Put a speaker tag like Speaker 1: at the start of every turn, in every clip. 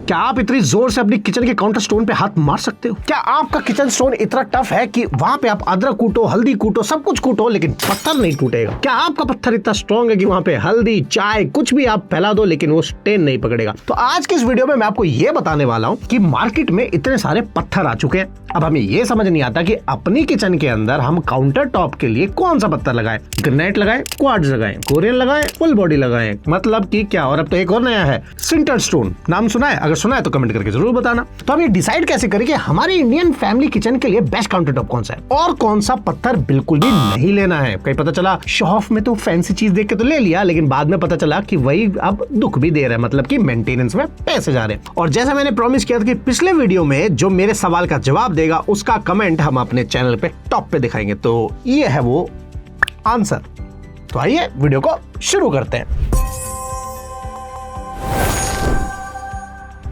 Speaker 1: क्या आप इतनी जोर से अपनी किचन के काउंटर स्टोन पे हाथ मार सकते हो? क्या आपका किचन स्टोन इतना टफ है कि वहां पे आप अदरक कूटो, हल्दी कूटो, सब कुछ कूटो, लेकिन पत्थर नहीं टूटेगा? क्या आपका पत्थर इतना स्ट्रॉन्ग है कि वहां पे हल्दी, चाय, कुछ भी आप फैला दो लेकिन वो स्टेन नहीं पकड़ेगा? तो आज के इस वीडियो में मैं आपको ये बताने वाला हूं कि मार्केट में इतने सारे पत्थर आ चुके हैं। अब हमें ये समझ नहीं आता कि अपनी किचन के अंदर हम काउंटर टॉप के लिए कौन सा पत्थर लगाएं। ग्रेनाइट लगाएं, क्वार्ट्ज लगाएं, कोरियन लगाएं, फुल बॉडी लगाएं, मतलब कि क्या? और अब तो एक और नया है, सिंटर्ड स्टोन। नाम सुना है? अगर सुना है तो कमेंट करके जरूर बताना। तो हम ये डिसाइड कैसे करें कि हमारे इंडियन फैमिली किचन के लिए बेस्ट काउंटर टॉप कौन सा है और कौन सा पत्थर बिल्कुल भी नहीं लेना है? कहीं पता चला शो ऑफ में तो फैंसी चीज देख के तो ले लिया, लेकिन बाद में पता चला कि वही अब दुख भी दे रहा है, मतलब कि मेंटेनेंस में पैसे जा रहे हैं। और जैसा मैंने प्रॉमिस किया था कि पिछले वीडियो में जो मेरे सवाल का जवाब देगा उसका कमेंट हम अपने चैनल पे टॉप पे दिखाएंगे, तो ये है वो आंसर। तो आइए वीडियो को शुरू करते हैं।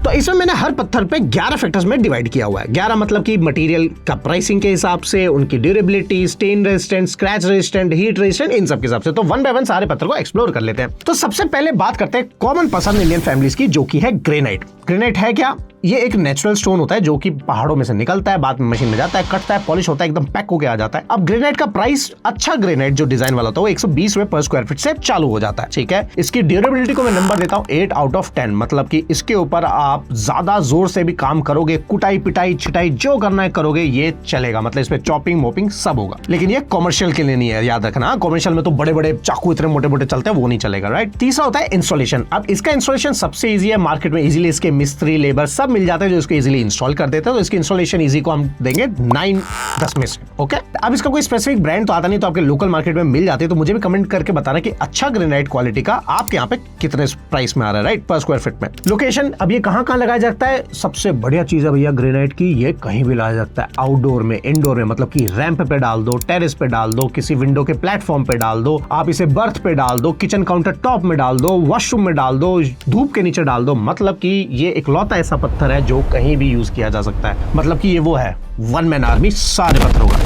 Speaker 1: तो इसमें मैंने हर पत्थर पे 11 फैक्टर्स में डिवाइड किया हुआ है। 11 मतलब कि मटेरियल का प्राइसिंग के हिसाब से, उनकी durability, stain resistant, scratch resistant, heat resistant, इन सब के हिसाब से। तो वन बाय वन सारे पत्थर को एक्सप्लोर कर लेते हैं। तो सबसे पहले बात करते हैं कॉमन पसंद इंडियन फैमिलीज की, जो की है ग्रेनाइट। ग्रेनाइट है क्या? ये एक नेचुरल स्टोन होता है जो कि पहाड़ों में से निकलता है, बाद में मशीन में जाता है, कटता है, पॉलिश होता है, एकदम पैक होके आ जाता है। अब ग्रेनाइट का प्राइस, अच्छा ग्रेनाइट जो डिजाइन वाला होता है, वो 120 रुपए पर स्क्वायर फीट से चालू हो जाता है। ठीक है, इसकी ड्यूरेबिलिटी को मैं नंबर देता हूँ 8 आउट ऑफ 10, मतलब कि इसके ऊपर आप ज्यादा जोर से भी काम करोगे, कुटाई पिटाई छिटाई जो करना है करोगे, ये चलेगा। मतलब इसमें चॉपिंग मोपिंग सब होगा, लेकिन ये कॉमर्शियल के लिए नहीं है, याद रखना। कॉमर्शियल में तो बड़े बड़े चाकू इतने मोटे मोटे चलते हैं, वो नहीं चलेगा, राइट। तीसरा होता है इंस्टॉलेशन। अब इसका इंस्टॉलेशन सबसे ईजी है, मार्केट में इजीली इसके मिस्त्री लेबर सब मिल जाते हैं जो इसको इजीली इंस्टॉल कर देते हैं। तो इसकी इंस्टॉलेशन इजी को हम देंगे 9/10 में से। ओके, अब इसका कोई स्पेसिफिक ब्रांड तो आता नहीं, तो आपके लोकल मार्केट में मिल जाती है। तो मुझे भी कमेंट करके बताना कि अच्छा ग्रेनाइट क्वालिटी का आपके यहाँ पे कितने प्राइस में आ रहा है, राइट, पर स्क्वायर फीट में। लोकेशन, अब ये कहाँ कहाँ लगाया जाता है? सबसे बढ़िया चीज है भैया ग्रेनाइट की, ये कहीं भी लगाया जाता है। आउटडोर में, इंडोर में, मतलब कि रैंप पे डाल दो, टेरेस पे डाल दो, किसी विंडो के प्लेटफॉर्म पे डाल दो, आप इसे बर्थ पे डाल दो, किचन काउंटर टॉप में डाल दो, वॉशरूम में डाल दो, धूप के नीचे डाल दो। मतलब कि ये इकलौता ऐसा पत्थर है जो कहीं भी यूज किया जा सकता है। मतलब कि ये वो है वन मैन आर्मी सारे पत्थरों का।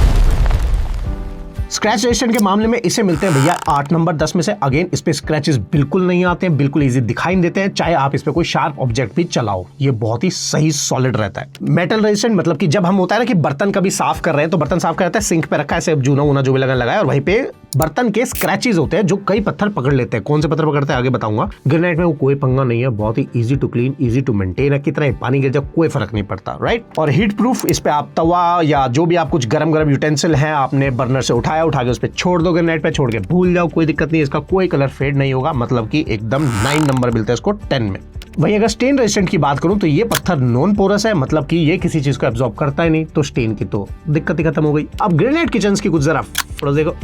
Speaker 1: स्क्रैच रेजिस्टेंट के मामले में इसे मिलते हैं भैया 8 नंबर 10 में से। अगेन इस पे स्क्रैचेस बिल्कुल नहीं आते हैं, बिल्कुल इजी दिखाई देते हैं, चाहे आप इस पे कोई शार्प ऑब्जेक्ट भी चलाओ, ये बहुत ही सही सॉलिड रहता है। मेटल रेजिस्टेंट, मतलब कि जब हम होता है ना कि बर्तन कभी साफ कर रहे हैं, तो बर्तन साफ कर रहता है, सिंक पे रखा है, ऐसे जूना वूना जो भी लगाया, और वहीं पे बर्तन के स्क्रैचेस होते हैं जो कई पत्थर पकड़ लेते हैं। कौन से पत्थर पकड़ते हैं आगे बताऊंगा। ग्रेनाइट में वो कोई पंगा नहीं है, बहुत ही easy to clean, easy to maintain है, कितना पानी गिर जाए कोई फर्क नहीं पड़ता, राइट। और हीट प्रूफ, इस पे आप तवा या जो भी आप कुछ गरम गरम यूटेंसिल है आपने बर्नर से उठाया, उठा के उस पे छोड़ दो, ग्रेनाइट पे छोड़ के भूल जाओ, कोई दिक्कत नहीं, इसका कोई कलर फेड नहीं होगा। मतलब कि एकदम 9 नंबर मिलता है इसको 10 में। वहीं अगर स्टेन रेजिस्टेंट की बात करूं तो ये पत्थर नॉन पोरस है, मतलब कि ये किसी चीज को एब्जॉर्ब करता ही नहीं, तो स्टेन की तो दिक्कत ही खत्म हो गई। अब ग्रेनाइट किचन्स की कुछ जरा फोटो देखो।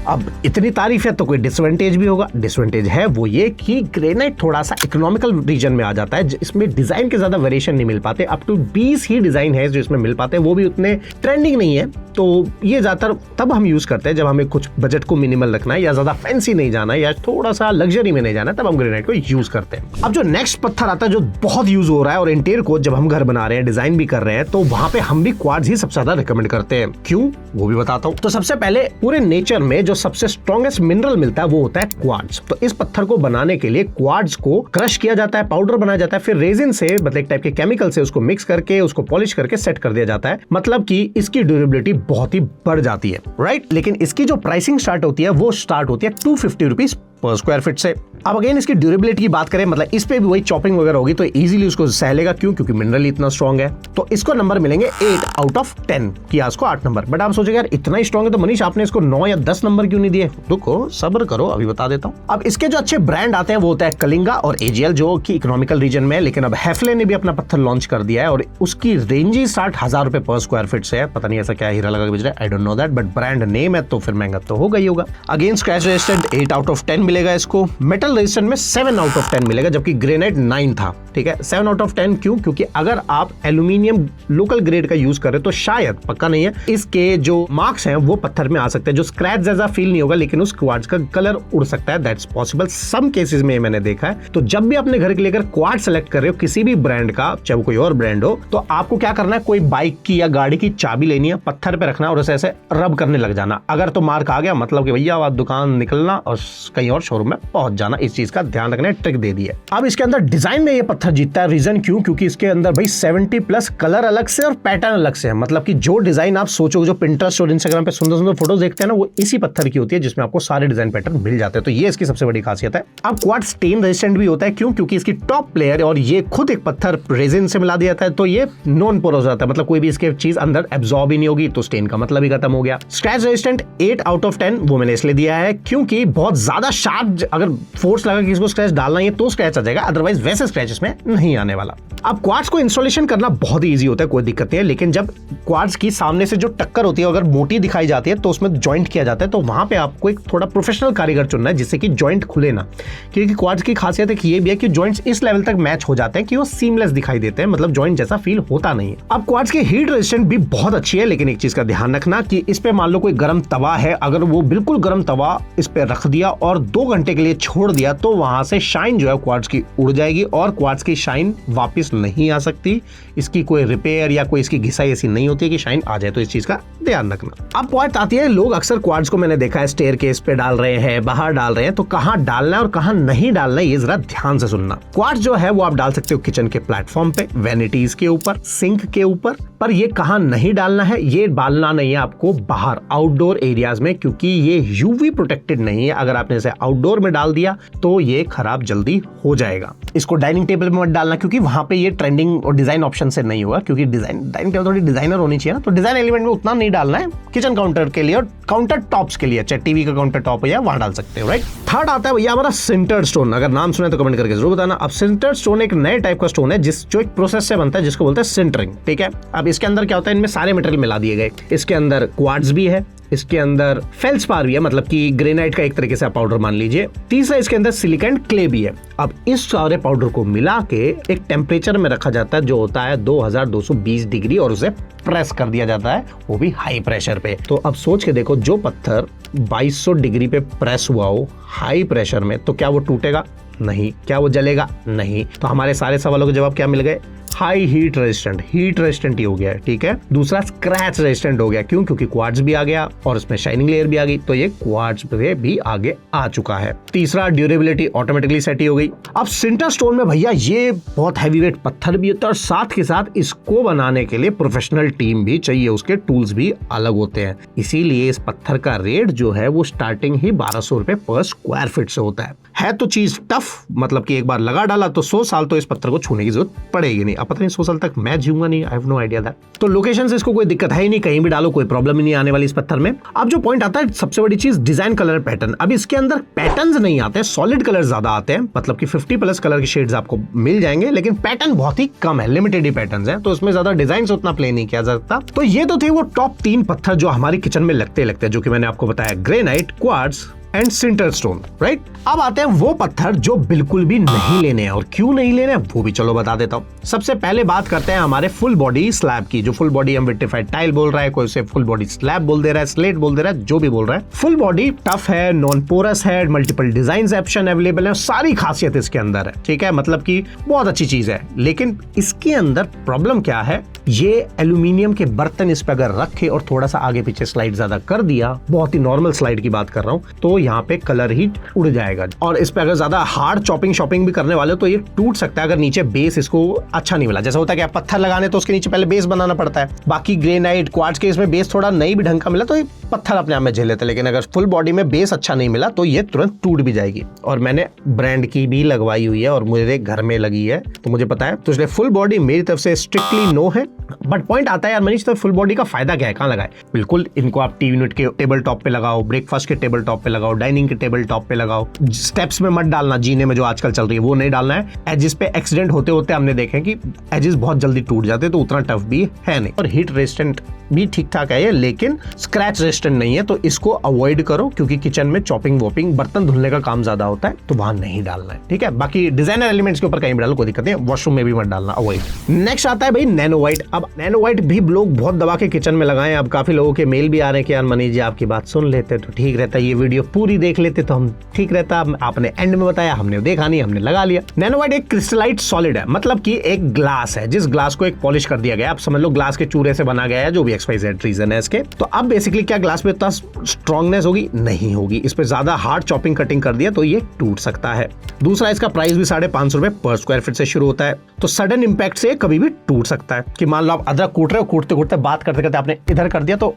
Speaker 1: अब इतनी तारीफ है तो कोई डिसएडवांटेज भी होगा। डिसएडवांटेज है वो ये कि ग्रेनाइट थोड़ा सा इकोनॉमिकल रीजन में आ जाता है, इसमें डिजाइन के ज्यादा वेरिएशन नहीं मिल पाते। अप टू 20 ही डिजाइन है जो इसमें मिल पाते हैं, वो भी उतने ट्रेंडिंग नहीं है। तो ये ज्यादातर तब हम यूज करते हैं जब हमें कुछ बजट को मिनिमल रखना है, या ज्यादा फैंसी नहीं जाना है, या थोड़ा सा लग्जरी में नहीं जाना है, तब हम ग्रेनाइट को यूज करते हैं। अब जो नेक्स्ट पत्थर आता है जो बहुत यूज हो रहा है, और इंटीरियर को जब हम घर बना रहे हैं, डिजाइन भी कर रहे हैं, तो वहां पे हम भी क्वार्ट्ज ही सबसे ज्यादा रिकमेंड करते हैं। क्यों, वो भी बताता हूँ। तो सबसे पहले पूरे नेचर में जो सबसे स्ट्रॉन्गेस्ट मिनरल मिलता है वो होता है क्वार्ट्ज। तो इस पत्थर को बनाने के लिए क्वार्ट्ज को क्रश किया जाता है, पाउडर बनाया जाता है, फिर रेजिन से, मतलब एक टाइप के केमिकल से उसको मिक्स करके उसको पॉलिश करके सेट कर दिया जाता है। मतलब कि इसकी ड्यूरेबिलिटी बहुत ही बढ़ जाती है, राइट। लेकिन इसकी जो प्राइसिंग स्टार्ट होती है वो स्टार्ट होती है 250 रुपीज पर स्क्वायर फीट से। अब अगेन इसकी ड्यूरेबिलिटी की बात करें, मतलब इस पे भी वही चॉपिंग वगैरह होगी तो इजीली उसको सह लेगा। क्यों? क्योंकि मिनरल इतना स्ट्रॉन्ग है। तो इसको नंबर मिलेंगे 8 आउट ऑफ 10, किया इसको 8 नंबर। बट आप सोचेंगे यार इतना ही स्ट्रॉन्ग है तो मनीष आपने इसको 9 या 10 नंबर क्यों नहीं दिए? रुको सब्र करो, अभी बता देता हूँ। अब इसके जो अच्छे ब्रांड आते हैं वो होता है कलिंगा और एजीएल, जो कि इकोनॉमिकल रीजन में है। लेकिन अब हैफले ने भी अपना पत्थर लॉन्च कर दिया है और उसकी रेंज ही 60,000 रुपए पर स्क्वायर फीट से है। पता नहीं ऐसा क्या हीरा लगा के बेच रहा है, I don't know that, but brand name है तो फिर महंगा तो होगा ही होगा। Again scratch resistant 8 out of 10 मिलेगा इसको। मेटल रेजिस्टेंट में 7 आउट ऑफ 10 मिलेगा, जबकि ग्रेनाइट 9 था। ठीक है, 7 आउट ऑफ 10 क्यों? क्योंकि अगर आप एल्यूमिनियम लोकल ग्रेड का यूज कर रहे हो तो शायद, पक्का नहीं है, इसके जो मार्क्स हैं वो पत्थर में आ सकते हैं, जो स्क्रैच जैसा फील नहीं होगा, लेकिन उस क्वार्ट्ज का कलर उड़ सकता है। दैट्स पॉसिबल, सम केसेस में मैंने देखा है। तो जब भी अपने घर के लेकर क्वार्ट्ज सेलेक्ट कर रहे हो किसी भी ब्रांड का, चाहे वो कोई और ब्रांड हो, तो आपको क्या करना है, कोई बाइक की या गाड़ी की चाबी लेनी है, पत्थर पे रखना और ऐसे रब करने लग जाना। अगर तो मार्क आ गया मतलब कि भैया आप दुकान निकलना और कहीं और शोरूम में पहुंच जाना। इस चीज का ध्यान रखना, ट्रिक दे दी है। अब इसके अंदर डिजाइन में ये पत्थर जीतता है। रीजन क्यों? क्योंकि इसके अंदर भाई 70 प्लस कलर अलग से और पैटर्न अलग से है। मतलब कि जो डिजाइन आप सोचोगे, जो पिंटरेस्ट और इंस्टाग्राम पे सुंदर सुंदर फोटोज देखते हैं ना, वो इसी पत्थर की होती है, जिसमें आपको सारे डिजाइन पैटर्न मिल जाते हैं। तो ये इसकी सबसे बड़ी खासियत है। अब क्वार्ट्ज स्टेन रेजिस्टेंट भी होता है। क्यों? क्योंकि इसकी टॉप प्लेयर और ये खुद एक पत्थर रेजिन से मिला दिया जाता है, तो ये नॉन पोरस जाता है। मतलब कोई भी इसके चीज अंदर एब्जॉर्ब ही नहीं होगी, तो स्टेन का मतलब ही खत्म हो गया। स्क्रैच रेजिस्टेंट 8 आउट ऑफ 10 वो मैंने इसलिए दिया है क्योंकि बहुत ज्यादा शार्प अगर फोर्स लगा कि इसको स्क्रैच डालना है तो स्क्रैच आ जाएगा, अदरवाइज वैसे स्क्रैच इसमें नहीं आने वाला। अब क्वार्ट्ज को इंस्टॉलेशन करना बहुत ही ईजी होता है, कोई दिक्कत नहीं है। लेकिन जब क्वार्ट्ज की सामने से जो टक्कर होती है अगर मोटी दिखाई जाती है तो उसमें जॉइंट किया जाता है, तो वहां पे आपको एक थोड़ा प्रोफेशनल कारीगर चुनना है जिससे कि जॉइंट खुले ना। क्योंकि क्वार्ट्ज की खासियत एक ये भी है कि जॉइंट्स इस लेवल तक मैच हो जाते हैं कि वो सीमलेस दिखाई देते हैं, मतलब जॉइंट जैसा फील होता नहीं है। अब क्वार्ट्ज की हीट रेजिस्टेंट भी बहुत अच्छी है, लेकिन एक चीज का ध्यान रखना कि इस पे मान लो कोई गर्म तवा है, अगर वो बिल्कुल गर्म तवा इस पे रख दिया और 2 घंटे के लिए छोड़ दिया तो वहां से शाइन जो है क्वार्ट्ज की उड़ जाएगी और क्वार्ट्ज की शाइन वापस नहीं आ सकती। इसकी कोई रिपेयर या कोई इसकी घिसाई ऐसी नहीं होती है कि शाइन आ जाए, तो इस चीज का ध्यान रखना। अब पॉइंट आती है, लोग अक्सर क्वार्ट्ज को मैंने देखा है स्टेयरकेस पे डाल रहे हैं, बाहर डाल रहे हैं, तो कहां डालना है और कहां नहीं डालना है ये जरा ध्यान से सुनना। क्वार्ट्ज जो है वो आप डाल सकते हो किचन के प्लेटफॉर्म पे, वैनिटीज के ऊपर, सिंक के ऊपर, पर ये कहां नहीं डालना है, ये डालना नहीं है आपको बाहर आउटडोर एरियाज में, क्योंकि ये यूवी प्रोटेक्टेड नहीं है। अगर आपने इसे आउटडोर में डाल दिया तो ये खराब जल्दी हो जाएगा। इसको डाइनिंग टेबल में मत डालना, क्योंकि वहां पे ये ट्रेंडिंग और डिजाइन ऑप्शन से नहीं होगा, क्योंकि डाइनिंग टेबल थोड़ी डिजाइनर होनी चाहिए ना, तो डिजाइन एलिमेंट में उतना नहीं डालना है। किचन काउंटर के लिए और काउंटर टॉप्स के लिए, चाहे टीवी का काउंटर टॉप है वहां डाल सकते हो, राइट। थर्ड आता है भैया हमारा सिंटर्ड स्टोन। अगर नाम सुने तो कमेंट करके जरूर बताना। अब सिंटर्ड स्टोन एक नए टाइप का स्टोन है जो एक प्रोसेस से बनता है जिसको बोलते हैं सिंटरिंग, ठीक है। अब इसके अंदर क्या होता है, इनमें सारे मटेरियल मिला दिए गए। इसके अंदर क्वार्ट्ज भी है, इसके अंदर फेल्सपार भी है, मतलब कि ग्रेनाइट का एक तरीके से आप पाउडर मान लीजिए। तीसरा इसके अंदर सिलिकॉन क्ले भी है। अब इस सारे पाउडर को मिला के एक टेम्परेचर में रखा जाता है जो होता है 2220 डिग्री, और उसे प्रेस कर दिया जाता है, वो भी हाई प्रेशर पे। तो अब सोच के देखो, जो पत्थर 2200 डिग्री पे प्रेस हुआ हो हाई प्रेशर में, तो क्या वो टूटेगा? नहीं। क्या वो जलेगा? नहीं। तो हमारे सारे सवालों के जवाब क्या मिल गए? हाई हीट रेजिस्टेंट ही हो गया है, ठीक है। दूसरा स्क्रैच रेजिस्टेंट हो गया। क्यों? क्योंकि क्वार्ट्ज भी आ गया और इसमें शाइनिंग लेयर भी आ गई, तो ये क्वार्ट्ज पे भी आगे आ चुका है। तीसरा ड्यूरेबिलिटी ऑटोमेटिकली सेट ही हो गई। अब सिंटर स्टोन में भैया ये बहुत हैवीवेट पत्थर भी होता है और साथ के साथ इसको बनाने के लिए प्रोफेशनल टीम भी चाहिए, उसके टूल्स भी अलग होते हैं। इसीलिए इस पत्थर का रेट जो है वो स्टार्टिंग ही 1200 रुपए पर स्क्वायर फीट से होता है तो चीज टफ, मतलब कि एक बार लगा डाला तो 100 साल तो इस पत्थर को छूने की जरूरत पड़ेगी नहीं। अब पता नहीं 100 साल तक मैं जीऊंगा नहीं, I have no idea that. तो लोकेशन से इसको कोई दिक्कत है ही नहीं, कहीं भी डालो कोई प्रॉब्लम ही नहीं आने वाली इस पत्थर में। अब जो पॉइंट आता है सबसे बड़ी चीज, डिजाइन कलर पैटर्न। अब इसके अंदर पैटर्न्स नहीं आते हैं, सॉलिड कलर ज्यादा आते हैं, मतलब कि 50 प्लस कलर के शेड्स आपको मिल जाएंगे, लेकिन पैटर्न बहुत ही कम है, लिमिटेड ही पैटर्न्स हैं, तो उसमें ज्यादा डिजाइन उतना प्ले नहीं किया जा सकता। तो ये तो थे वो टॉप 3 पत्थर जो हमारी किचन में लगते हैं, जो कि मैंने आपको बताया, granite, quartz and sinter stone, right. अब आते हैं वो पत्थर जो बिल्कुल भी नहीं लेने हैं, और क्यों नहीं लेने हैं वो भी चलो बता देता हूं। सबसे पहले बात करते हैं हमारे फुल बॉडी स्लैब की। जो फुल बॉडी हम विट्रिफाइड टाइल बोल रहा है, कोई उसे फुल बॉडी स्लैब बोल दे रहा है, स्लेट बोल दे रहा है, जो भी बोल रहा है। फुल बॉडी टफ है, नॉन पोरस है, मल्टीपल डिजाइन ऑप्शन अवेलेबल है, सारी खासियत इसके अंदर है, ठीक है। मतलब कि बहुत अच्छी चीज है, लेकिन इसके अंदर प्रॉब्लम क्या है, ये एल्यूमिनियम के बर्तन इस पे अगर रखे और थोड़ा सा आगे पीछे स्लाइड ज्यादा कर दिया, बहुत ही नॉर्मल स्लाइड की बात कर रहा हूं, तो यहाँ पे कलर ही उड़ जाएगा। और इस पे अगर ज्यादा हार्ड चॉपिंग भी करने वाले हो तो ये टूट सकता है, अगर नीचे बेस इसको अच्छा नहीं मिला। जैसा होता है कि आप पत्थर लगाने तो उसके नीचे पहले बेस बनाना पड़ता है। बाकी ग्रेनाइट, क्वार्ट्ज के इसमें बेस थोड़ा नहीं भी ढंग का मिला तो ये पत्थर अपने आप में झेल लेते हैं, लेकिन अगर फुल बॉडी में बेस अच्छा नहीं मिला तो ये तुरंत टूट भी जाएगी। और मैंने ब्रांड की भी लगवाई हुई है और मुझे घर में लगी है, तो मुझे पता है। तो इसलिए फुल बॉडी मेरी तरफ से स्ट्रिक्टली नो है। बट पॉइंट आता है यार मनीष, तो फुल बॉडी का फायदा क्या है, कहाँ लगाए? बिल्कुल, इनको आप टीवी यूनिट के टेबल टॉप पे लगाओ, ब्रेकफास्ट के टेबल टॉप पे लगाओ, डाइनिंग के टेबल टॉप पे लगाओ। स्टेप्स में मत डालना, जीने में जो आजकल चल रही है वो नहीं डालना है। एजेस पे एक्सीडेंट होते होते हमने देखे कि एजेस बहुत जल्दी टूट जाते हैं, तो उतना टफ भी है नहीं। और हीट रेजिस्टेंट भी ठीक ठाक है ये, लेकिन स्क्रैच रेजिस्टेंट नहीं है, तो इसको अवॉइड करो, क्योंकि किचन में चॉपिंग वॉपिंग बर्तन धुलने का काम ज्यादा होता है, तो वहां नहीं डालना है, ठीक है। बाकी डिजाइनर एलिमेंट्स के ऊपर कहीं भी डालो कोई दिक्कत नहीं, वॉशरूम में भी मत डालना, अवॉइड। नेक्स्ट आता है भाई नैनो व्हाइट। अब नैनो व्हाइट भी लोग बहुत दबा के किचन में लगाए। अब काफी लोगों के मेल भी आ रहे हैं कि यार मनीष जी आपकी बात सुन लेते तो ठीक रहता, ये वीडियो पूरी देख लेते तो हम ठीक रहता। आपने एंड में बताया, हमने देखा नहीं, हमने लगा लिया। नैनो व्हाइट एक क्रिस्टलाइट सॉलिड है, मतलब कि एक ग्लास है, जिस ग्लास को एक पॉलिश कर दिया गया। आप समझ लो ग्लास के चूरे से बना गया है, जो भी है, XYZ रीजन है इसके। तो अब बेसिकली क्या ग्लास पे इतना स्ट्रॉन्गनेस होगी? नहीं होगी। इस पे ज्यादा हार्ड चॉपिंग कटिंग कर दिया तो ये टूट सकता है। दूसरा, इसका प्राइस भी 550 रुपए पर स्क्वायर फीट से शुरू होता है। तो सडन इंपैक्ट से कभी भी टूट सकता है कि मान लो आप अदरक कूट रहे हो, कूटते कूटते बात करते करते आपने इधर कर दिया तो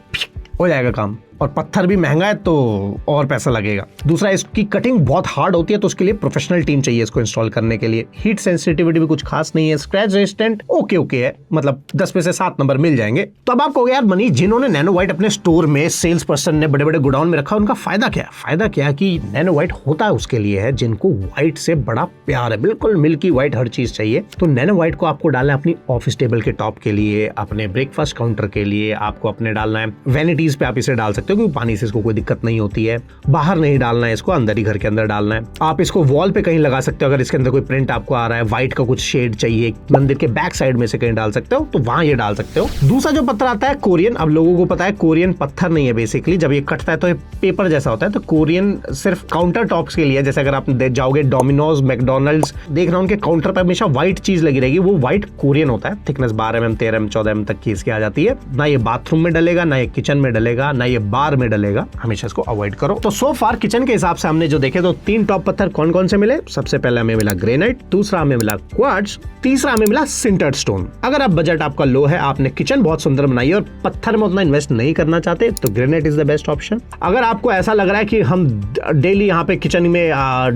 Speaker 1: हो जाएगा काम। और पत्थर भी महंगा है तो और पैसा लगेगा। दूसरा, इसकी कटिंग बहुत हार्ड होती है तो उसके लिए प्रोफेशनल टीम चाहिए इसको इंस्टॉल करने के लिए। हीट सेंसिटिविटी भी कुछ खास नहीं है। स्क्रैच रेजिस्टेंट ओके है, मतलब 10 में से 7 नंबर मिल जाएंगे। तो अब आपको यार मनीष, जिन्होंने नैनो व्हाइट अपने स्टोर में, सेल्स पर्सन ने बड़े बड़े गोडाउन में रखा, उनका फायदा क्या है? फायदा क्या है कि नैनो व्हाइट होता है उसके लिए है जिनको व्हाइट से बड़ा प्यार है, बिल्कुल मिल्की व्हाइट हर चीज चाहिए। तो नैनो व्हाइट को आपको डालना है अपनी ऑफिस टेबल के टॉप के लिए, अपने ब्रेकफास्ट काउंटर के लिए, आपको अपने डालना है वैनिटीज पे, आप इसे डाल सकते हो क्योंकि पानी से इसको कोई दिक्कत नहीं होती है। बाहर नहीं डालना है इसको, अंदर ही घर के अंदर डालना है। आप इसको वॉल पे कहीं लगा सकते हो अगर इसके अंदर कोई प्रिंट आपको आ रहा है, व्हाइट का कुछ शेड चाहिए, मंदिर के बैक साइड में से कहीं डाल सकते हो तो वहां ये डाल सकते हो। दूसरा जो पत्थर आता है कोरियन, अब लोगों को पता है कोरियन पत्थर नहीं है बेसिकली, जब ये कटता है तो ये पेपर जैसा होता है। तो कोरियन सिर्फ काउंटर टॉप्स के लिए, जैसे अगर आप जाओगे डोमिनोज, मैकडोनल्ड्स, देखना उनके काउंटर पर हमेशा व्हाइट चीज लगी रहेगी, वो व्हाइट कोरियन होता है। थिकनेस 12 mm 13 mm 14 mm तक की इसकी आ जाती है। ना ये बाथरूम में डलेगा, ना ये किचन में डलेगा, ना ये बार में डलेगा, हमेशा इसको अवॉइड करो। तो सो फार किचन के हिसाब से हमने जो देखे तो 3 टॉप पत्थर कौन कौन से मिले? सबसे पहले हमें मिला ग्रेनाइट, दूसरा हमें मिला क्वार्ट्ज, तीसरा हमें मिला सिंटर्ड स्टोन। अगर आप बजट आपका लो है, आपने किचन बहुत सुंदर बनाई है और पत्थर में उतना इन्वेस्ट नहीं करना चाहते तो granite is the best option. अगर आपको ऐसा लग रहा है कि हम डेली यहाँ पे किचन में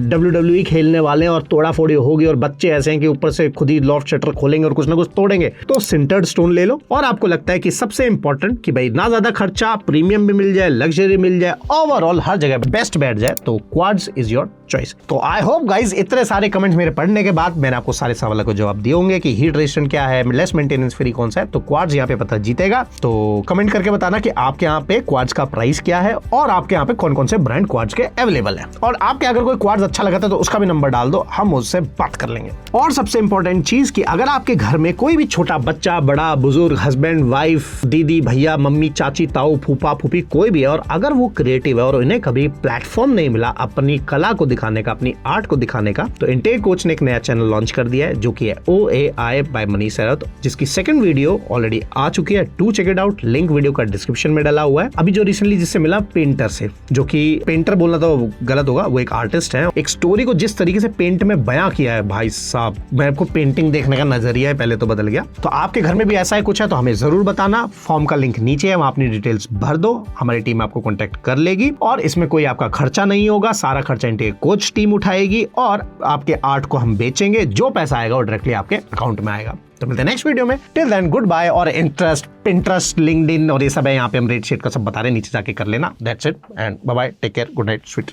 Speaker 1: WWE खेलने वाले हैं और तोड़ा फोड़ी होगी और बच्चे ऐसे हैं कि ऊपर से खुद ही लॉफ्ट शटर खोलेंगे और कुछ ना कुछ तोड़ेंगे, तो सिंटर्ड स्टोन ले लो। और आपको लगता है कि सबसे इंपॉर्टेंट कि भाई ना ज्यादा खर्चा, प्रीमियम भी मिल जाए, लग्जरी मिल जाए, ओवरऑल हर जगह बेस्ट बैठ जाए, तो क्वार्ट्ज इज योर चॉइस। तो आई होप गाइज इतने सारे कमेंट्स मेरे पढ़ने के बाद मैंने आपको सारे सवालों को जवाब दिए होंगे कि हीट रेजिस्टेंट क्या है, लेस मेंटेनेंस फ्री कौन सा है। तो क्वार्ट्ज यहाँ पे पता जीतेगा। तो कमेंट करके बताना कि आपके यहाँ पे क्वार्ट्ज का प्राइस क्या है और आपके यहाँ पे कौन कौन से ब्रांड क्वार्ट्ज के अवेलेबल है। और आपके अगर कोई क्वार्ट्ज अच्छा लगा था तो उसका भी नंबर डाल दो, हम उससे बात कर लेंगे। और सबसे इंपॉर्टेंट चीज कि अगर आपके घर में कोई भी छोटा बच्चा, बड़ा बुजुर्ग, हस्बैंड वाइफ, दीदी भैया, मम्मी चाची ताऊ फूफा फूफी कोई भी है और अगर वो क्रिएटिव है और उन्हें कभी प्लेटफॉर्म नहीं मिला अपनी कला को दिखाने का, अपनी आर्ट को दिखाने का, तो इंटेक कोच ने एक नया चैनल लॉन्च कर दिया है जो कि है OAI बाय मनीष सेरावत, जिसकी सेकंड वीडियो ऑलरेडी आ चुकी है। To check it out, link video का डिस्क्रिप्शन में डाला हुआ है। अभी जो रिसेंटली जिससे मिला पेंटर से, जो कि पेंटर बोलना तो गलत होगा, वो एक आर्टिस्ट है। एक स्टोरी को जिस तरीके से पेंट में बयां किया है भाई साहब, मैं आपको पेंटिंग देखने का नजरिया है पहले तो बदल गया। तो आपके घर में भी ऐसा ही कुछ है तो हमें जरूर बताना। फॉर्म का लिंक नीचे है, वहां अपनी डिटेल्स भर दो, हमारी टीम आपको कॉन्टेक्ट कर लेगी और इसमें कोई आपका खर्चा नहीं होगा, सारा खर्चा इंटेक कोच टीम उठाएगी और आपके आर्ट को हम बेचेंगे, जो पैसा आएगा वो डायरेक्टली आपके अकाउंट में आएगा। तो मिलते हैं नेक्स्ट वीडियो में। Till then goodbye. और इंटरेस्ट, पिंटरेस्ट, लिंक्डइन और ये सब है, यहाँ पे हम रेट शीट का सब बता रहे हैं, नीचे जाके कर लेना। That's it and bye bye, take care, good night, sweet.